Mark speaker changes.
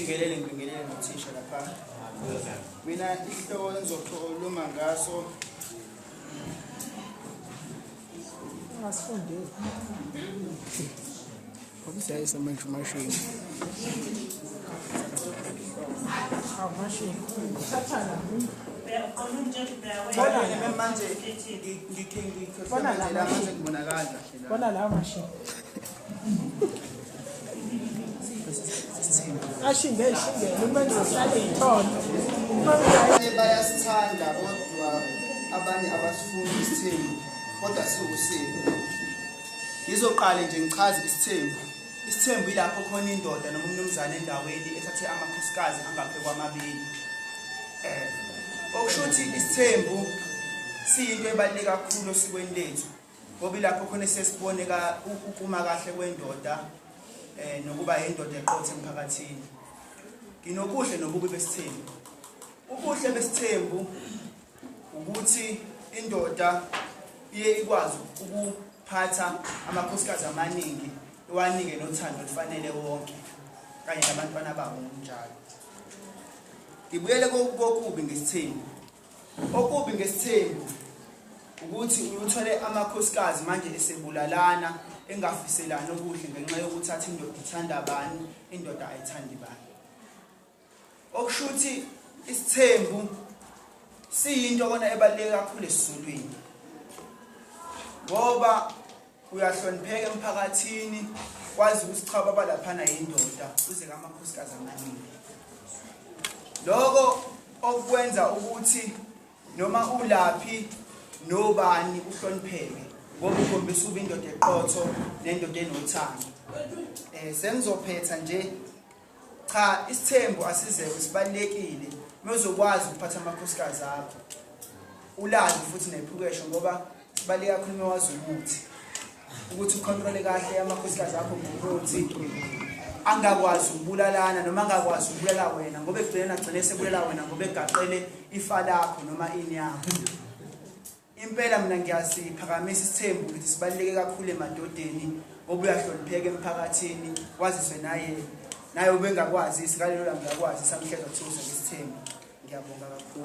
Speaker 1: Ngibingelele nothisha lapha. Mina isihloko engizokhuluma ngaso
Speaker 2: asifunde. Obisayisa mashini. Mashini. Sathana.
Speaker 1: manje
Speaker 2: Bona la
Speaker 1: manje kubonakala.
Speaker 2: Bona la mashini. Ashinge umenze uhlale ithona.
Speaker 1: Bayasithanda kodwa abanye abasifuni isithembu kodwa siwusipho. Ngizoqala nje ngichaze isithembu. Isithembu ilapho khona indoda noma umnumzane endaweni ethathe amakhosikazi angaphe kwamabili. Okushuthi isithembu siyinto ebaluleke kakhulu osikweni lethu. Ngoba ilapho khona sesiboneka ukuma kahle kwendoda nokuba indoda eqothe emphakathini. Nginokuhle nobubi besithembu. Ubuhle besithembu ukuthi indoda iye ikwazi ukuphatha amakhosikazi amaningi, iwanike nothando olufanele wonke kanye nabantwana babo njalo. Ngibuyele kokubi ngesithembu. Okubi ngesithembu ukuthi uthole amakhosikazi manje esebulalana engafiselani okuhle ngenxa yokuthatha indoda ithanda abantu, indoda ayithandi bani. Okushuthi isithembu siyinto kona ebaluleke kakhulu esizulwini. Ngoba uyahlonipheka emphakathini, kwazi ukuthi cha baba laphana yindoda, uze kamakhosikazi amaningi. Lokho okwenza ukuthi noma ulaphi nobani uhlonipheke ngoba ukhombisa ube indoda eqotho nendoda enothando. Sengizophetha nje cha isithembu asizeke sibalekile mozokwazi ukuphatha amakhosikazi akho. Ulazi futhi nephukesho ngoba sibaleka kakhulu mewazi ukuthi ucontrol kahle amakhosikazi akho ngokuthi angakwazi ukubulalana noma angakwazi ukubulala wena ngoba ekugcineni agcine sebulela wena ngoba egaqele ifa lakho noma ini yakho. Impela mina ngiyasiphakamisa isithembu ukuthi sibaleke kakhulu emadodeni ngoba uyahlonipheka emphakathini, waziswe naye ubengakwazi isikale lola ngiyakwazi samhleza kuthiwa isithembu. Ngiyabonga kakhulu.